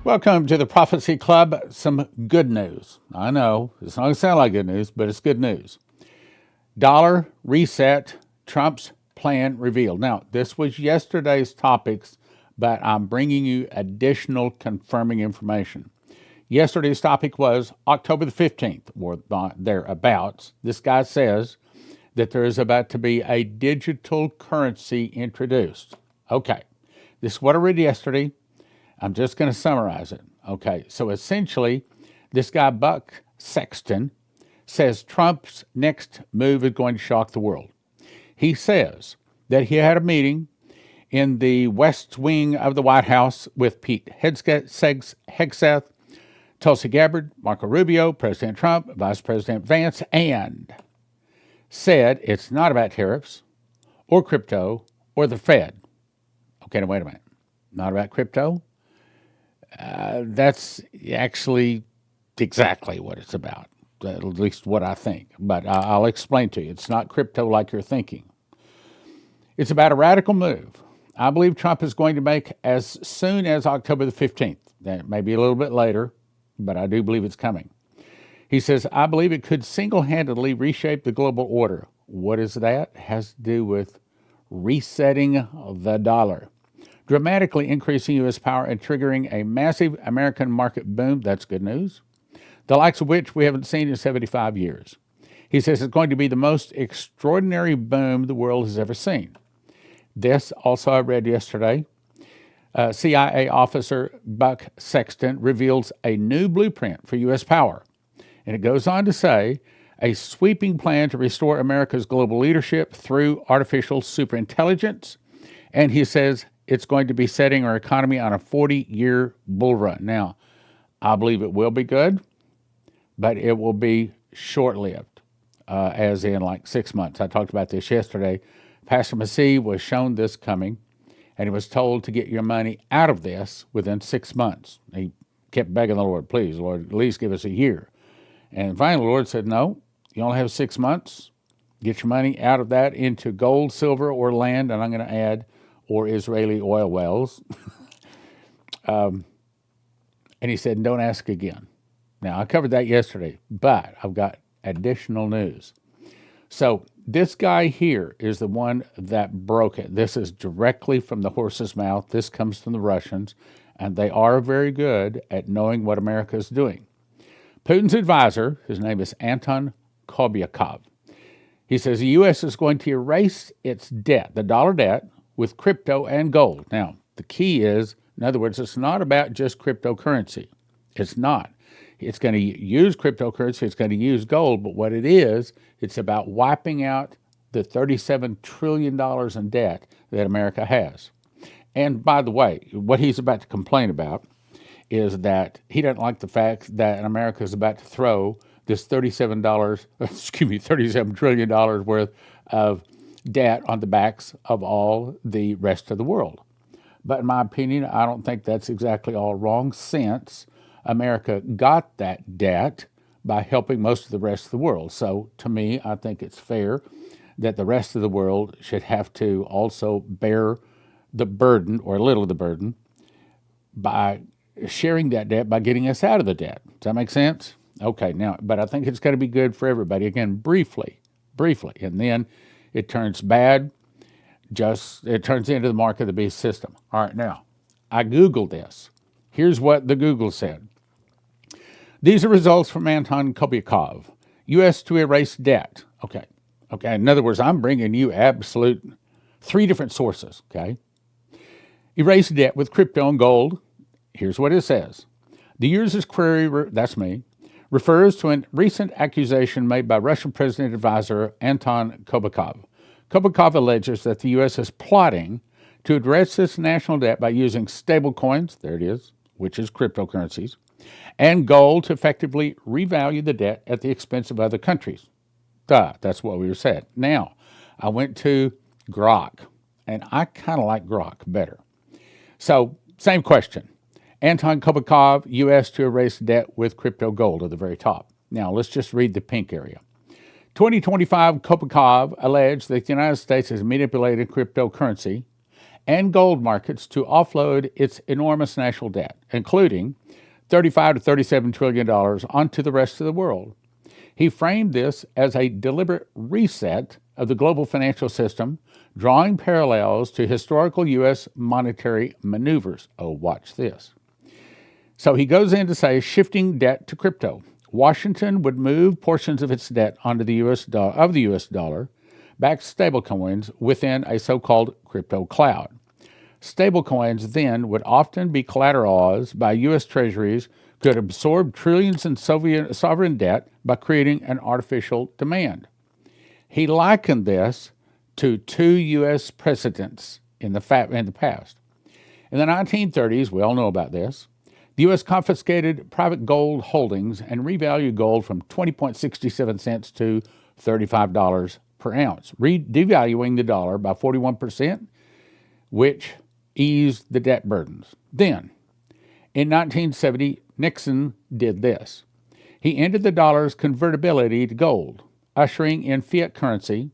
Welcome to the Prophecy Club. Some good news. I know it's not going to sound like good news, but it's good news. Dollar reset, Trump's plan revealed. Now, this was yesterday's topics, but I'm bringing you additional confirming information. Yesterday's topic was October the 15th, or thereabouts. This guy says that there is about to be a digital currency introduced. Okay, this is what I read yesterday. I'm just going to summarize it. Okay, so essentially, this guy, Buck Sexton, says Trump's next move is going to shock the world. He says that he had a meeting in the West Wing of the White House with Pete Hegseth, Tulsi Gabbard, Marco Rubio, President Trump, Vice President Vance, and said it's not about tariffs or crypto or the Fed. Okay, now wait a minute. Not about crypto? That's actually exactly what it's about, at least what I think. But I'll explain to you. It's not crypto like you're thinking. It's about a radical move I believe Trump is going to make as soon as October the 15th. That may be a little bit later, but I do believe it's coming. He says, I believe it could single-handedly reshape the global order. What is that? It has to do with resetting the dollar, dramatically increasing U.S. power and triggering a massive American market boom. That's good news, the likes of which we haven't seen in 75 years. He says it's going to be the most extraordinary boom the world has ever seen. This also I read yesterday. CIA officer Buck Sexton reveals a new blueprint for U.S. power. And it goes on to say, a sweeping plan to restore America's global leadership through artificial superintelligence. And he says it's going to be setting our economy on a 40-year bull run. Now, I believe it will be good, but it will be short-lived, as in like 6 months. I talked about this yesterday. Pastor Massey was shown this coming, and he was told to get your money out of this within 6 months. He kept begging the Lord, please, Lord, at least give us a year. And finally, the Lord said, no, you only have 6 months. Get your money out of that into gold, silver, or land, and I'm going to add, or Israeli oil wells. And he said, don't ask again. Now, I covered that yesterday, but I've got additional news. So this guy here is the one that broke it. This is directly from the horse's mouth. This comes from the Russians, and they are very good at knowing what America is doing. Putin's advisor, his name is Anton Kobyakov. He says the U.S. is going to erase its debt, the dollar debt, with crypto and gold. Now, the key is, in other words, it's not about just cryptocurrency. It's not. It's going to use cryptocurrency, it's going to use gold, but what it is, it's about wiping out the $37 trillion in debt that America has. And by the way, what he's about to complain about is that he doesn't like the fact that America is about to throw this $37 trillion worth of debt on the backs of all the rest of the world. But in my opinion, I don't think that's exactly all wrong, since America got that debt by helping most of the rest of the world. So to me, I think it's fair that the rest of the world should have to also bear the burden, or a little of the burden, by sharing that debt by getting us out of the debt. Does that make sense? Okay, now, but I think it's going to be good for everybody. Again, briefly, and then it turns bad, it turns into the mark of the beast system. All right, now, I Googled this. Here's what the Google said. These are results from Anton Kobyakov, U.S. to erase debt. Okay, in other words, I'm bringing you absolute 3 different sources, okay? Erase debt with crypto and gold. Here's what it says. The user's query, that's me, refers to a recent accusation made by Russian President advisor Anton Kobyakov. Kobyakov alleges that the U.S. is plotting to address its national debt by using stable coins, there it is, which is cryptocurrencies, and gold to effectively revalue the debt at the expense of other countries. That's what we were said. Now, I went to Grok, and I kind of like Grok better. So, same question. Anton Kobyakov, U.S. to erase debt with crypto gold at the very top. Now, let's just read the pink area. 2025, Kobyakov alleged that the United States has manipulated cryptocurrency and gold markets to offload its enormous national debt, including $35 to $37 trillion onto the rest of the world. He framed this as a deliberate reset of the global financial system, drawing parallels to historical U.S. monetary maneuvers. Oh, watch this. So he goes in to say shifting debt to crypto. Washington would move portions of its debt onto the U.S. dollar, backed stablecoins within a so-called crypto cloud. Stablecoins then would often be collateralized by U.S. treasuries, could absorb trillions in sovereign debt by creating an artificial demand. He likened this to two U.S. presidents in the past. In the 1930s, we all know about this, the U.S. confiscated private gold holdings and revalued gold from 20.67 cents to $35 per ounce, devaluing the dollar by 41%, which eased the debt burdens. Then, in 1970, Nixon did this. He ended the dollar's convertibility to gold, ushering in fiat currency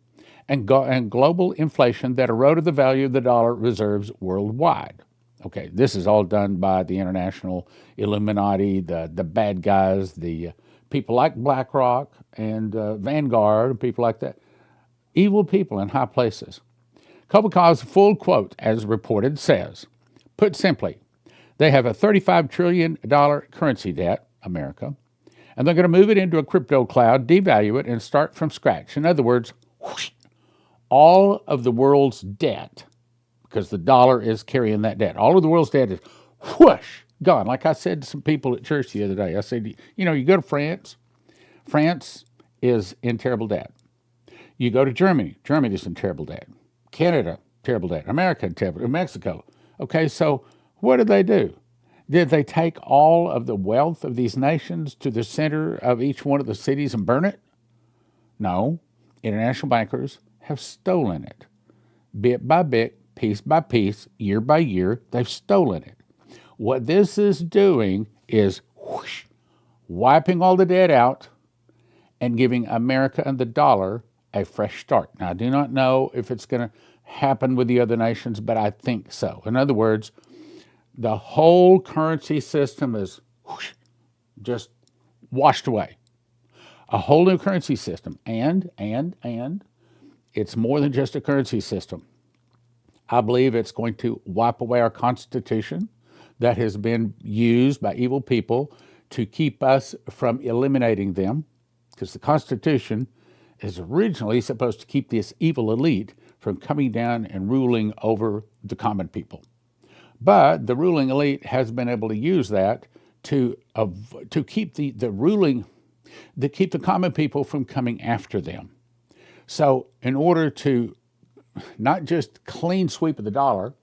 and global inflation that eroded the value of the dollar reserves worldwide. Okay, this is all done by the international Illuminati, the bad guys, the people like BlackRock and Vanguard, people like that. Evil people in high places. Kobyakov full quote, as reported, says, put simply, they have a $35 trillion currency debt, America, and they're going to move it into a crypto cloud, devalue it, and start from scratch. In other words, whoosh, all of the world's debt, because the dollar is carrying that debt, all of the world's debt is whoosh, gone. Like I said to some people at church the other day, I said, you go to France, France is in terrible debt. You go to Germany, Germany is in terrible debt. Canada, terrible debt. America, terrible. Mexico. Okay, so what did they do? Did they take all of the wealth of these nations to the center of each one of the cities and burn it? No. International bankers have stolen it. Bit by bit, piece by piece, year by year, they've stolen it. What this is doing is whoosh, wiping all the debt out and giving America and the dollar a fresh start. Now, I do not know if it's going to happen with the other nations, but I think so. In other words, the whole currency system is whoosh, just washed away. A whole new currency system. And it's more than just a currency system. I believe it's going to wipe away our Constitution that has been used by evil people to keep us from eliminating them, because the Constitution is originally supposed to keep this evil elite from coming down and ruling over the common people. But the ruling elite has been able to use that to keep the common people from coming after them. So in order to not just clean sweep of the dollar,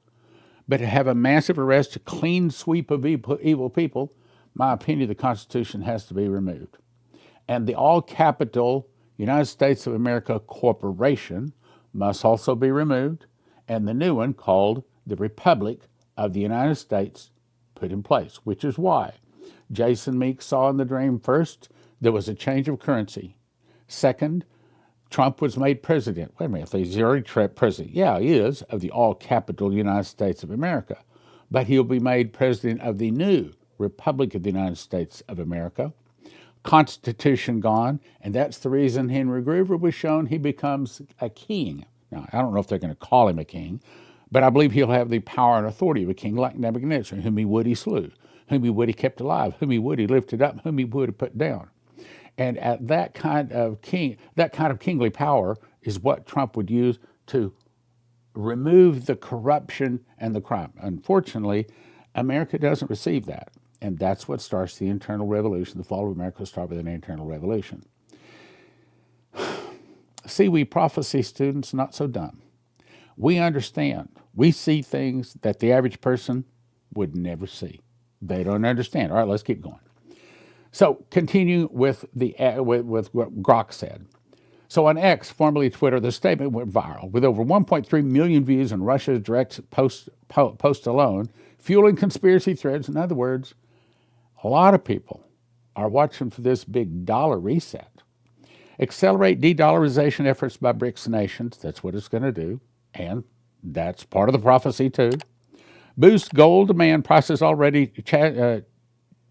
but to have a massive arrest, a clean sweep of evil people, my opinion, the Constitution has to be removed. And the all-capital United States of America Corporation must also be removed, and the new one called the Republic of the United States put in place, which is why Jason Meeks saw in the dream, first, there was a change of currency. Second, Trump was made president. Wait a minute, he's already president. Yeah, he is, of the all-capital United States of America. But he'll be made president of the new Republic of the United States of America. Constitution gone, and that's the reason Henry Groover was shown he becomes a king. Now, I don't know if they're going to call him a king, but I believe he'll have the power and authority of a king like Nebuchadnezzar, whom he would he slew, whom he would he kept alive, whom he would he lifted up, whom he would he put down. And at that kind of kingly power is what Trump would use to remove the corruption and the crime. Unfortunately, America doesn't receive that. And that's what starts the internal revolution. The fall of America started with an internal revolution. See, we prophecy students, not so dumb. We understand. We see things that the average person would never see. They don't understand. All right, let's keep going. So, continue with with what Grok said. So on X, formerly Twitter, the statement went viral with over 1.3 million views on Russia's direct post alone, fueling conspiracy threads. In other words, a lot of people are watching for this big dollar reset. Accelerate de-dollarization efforts by BRICS nations, that's what it's going to do, and That's part of the prophecy too. Boost gold demand, prices already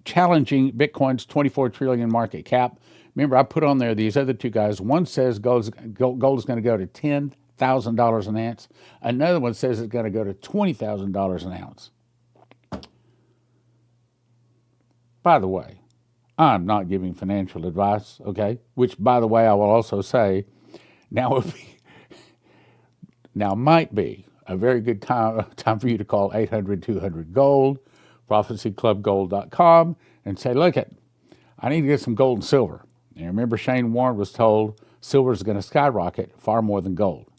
challenging Bitcoin's 24 trillion market cap. Remember, I put on there these other two guys. One says gold is going to go to $10,000 an ounce. Another one says it's going to go to $20,000 an ounce. By the way, I'm not giving financial advice, okay? Which, by the way, I will also say now might be a very good time for you to call 800-200-GOLD, prophecyclubgold.com, and say, look, I need to get some gold and silver. And remember, Shane Warren was told silver is going to skyrocket far more than gold.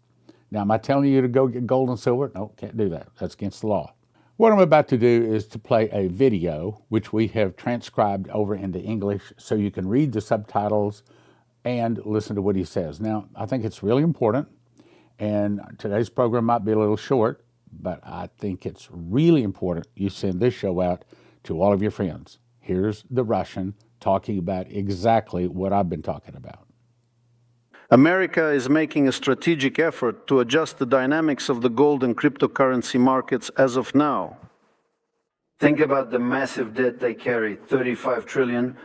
Now, am I telling you to go get gold and silver? No, can't do that. That's against the law. What I'm about to do is to play a video, which we have transcribed over into English so you can read the subtitles and listen to what he says. Now, I think it's really important, and today's program might be a little short, but I think it's really important you send this show out to all of your friends. Here's the Russian talking about exactly what I've been talking about. America is making a strategic effort to adjust the dynamics of the gold and cryptocurrency markets as of now. Think about the massive debt they carry, 35 trillion.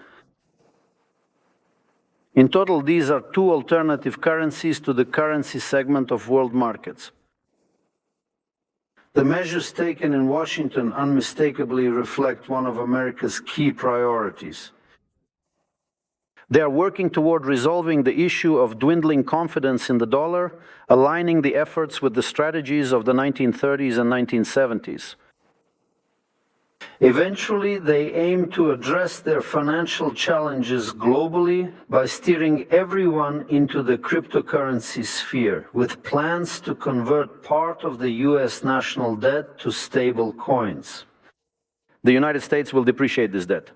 In total, these are two alternative currencies to the currency segment of world markets. The measures taken in Washington unmistakably reflect one of America's key priorities. They are working toward resolving the issue of dwindling confidence in the dollar, aligning the efforts with the strategies of the 1930s and 1970s. Eventually, they aim to address their financial challenges globally by steering everyone into the cryptocurrency sphere, with plans to convert part of the US national debt to stable coins. The United States will depreciate this debt.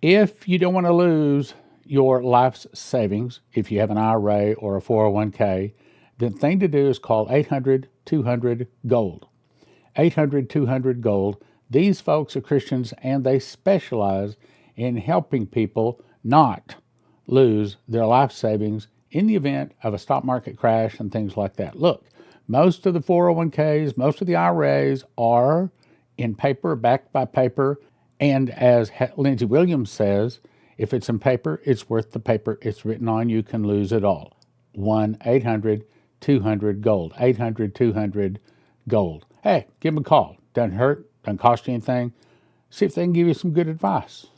If you don't want to lose your life's savings, if you have an IRA or a 401k, the thing to do is call 800-200-GOLD. 800-200-GOLD. These folks are Christians, and they specialize in helping people not lose their life savings in the event of a stock market crash and things like that. Look, most of the 401ks, most of the IRAs are in paper, backed by paper, and as Lindsey Williams says, if it's in paper, it's worth the paper it's written on. You can lose it all. 1-800-200-GOLD. 800-200-GOLD. Hey, give them a call. Doesn't hurt. Doesn't cost you anything. See if they can give you some good advice.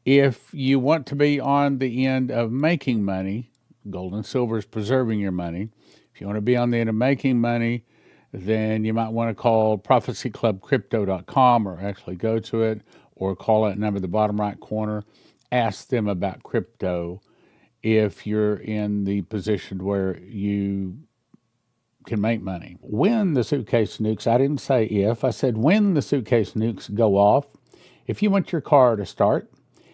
If you want to be on the end of making money, gold and silver is preserving your money. If you want to be on the end of making money, then you might want to call prophecyclubcrypto.com, or actually go to it, or call that number at the bottom right corner. Ask them about crypto if you're in the position where you can make money. When the suitcase nukes, I didn't say if, I said when the suitcase nukes go off, if you want your car to start,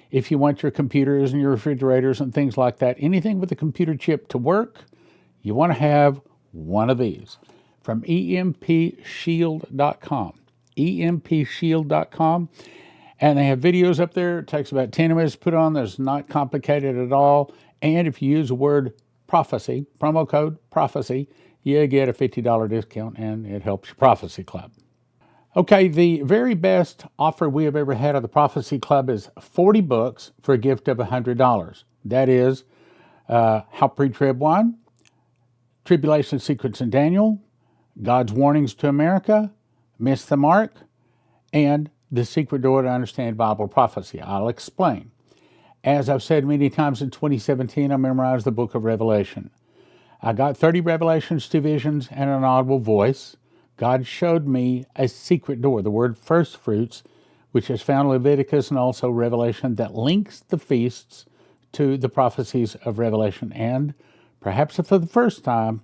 if you want your computers and your refrigerators and things like that, anything with a computer chip to work, you want to have one of these from EMPShield.com. EMPShield.com. And they have videos up there. It takes about 10 minutes to put on. It's not complicated at all. And if you use the word prophecy, promo code prophecy, you get a $50 discount, and it helps your Prophecy Club. Okay, the very best offer we have ever had of the Prophecy Club is 40 books for a gift of $100. That is How Pre-Trib Won, Tribulation Secrets in Daniel, God's Warnings to America, Miss the Mark, and The Secret Door to Understand Bible Prophecy. I'll explain. As I've said many times, in 2017, I memorized the book of Revelation. I got 30 revelations, 2 visions, and an audible voice. God showed me a secret door, the word first fruits, which is found in Leviticus and also Revelation, that links the feasts to the prophecies of Revelation. And perhaps for the first time,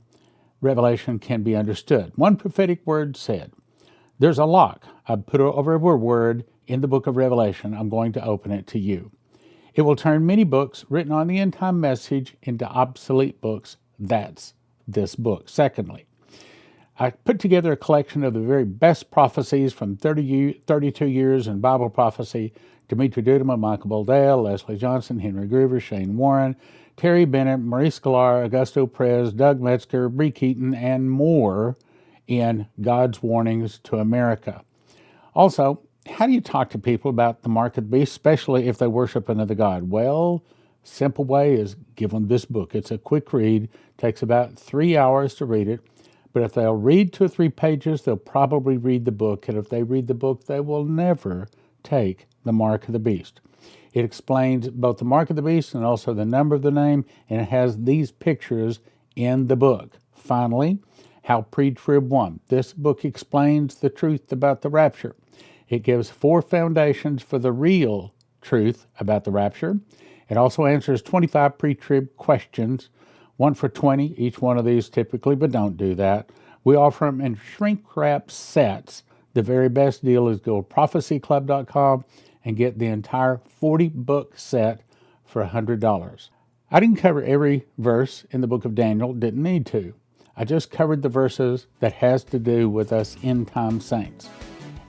Revelation can be understood. One prophetic word said, there's a lock. I put over every word in the book of Revelation. I'm going to open it to you. It will turn many books written on the end-time message into obsolete books. That's this book. Secondly, I put together a collection of the very best prophecies from 32 years in Bible prophecy: Dimitri Duduman, Michael Boldale, Leslie Johnson, Henry Gruver, Shane Warren, Terry Bennett, Maurice Sklar, Augusto Perez, Doug Metzger, Bree Keaton, and more in God's Warnings to America. Also, how do you talk to people about the mark of the beast, especially if they worship another god? Well, simple way is give them this book. It's a quick read, takes about 3 hours to read it, but if they'll read 2 or 3 pages, they'll probably read the book, and if they read the book, they will never take the mark of the beast. It explains both the mark of the beast and also the number of the name, and it has these pictures in the book. Finally, how pre-trib won. This book explains the truth about the rapture. It gives 4 foundations for the real truth about the rapture. It also answers 25 pre-trib questions, 1 for $20, each one of these typically, but don't do that. We offer them in shrink-wrap sets. The very best deal is go to prophecyclub.com and get the entire 40-book set for $100. I didn't cover every verse in the book of Daniel, didn't need to. I just covered the verses that has to do with us end-time saints.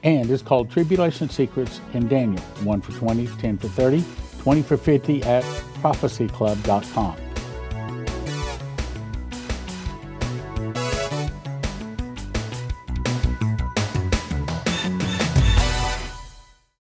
And it's called Tribulation Secrets in Daniel, 1 for $20, 10 for $30, 20 for $50 at prophecyclub.com.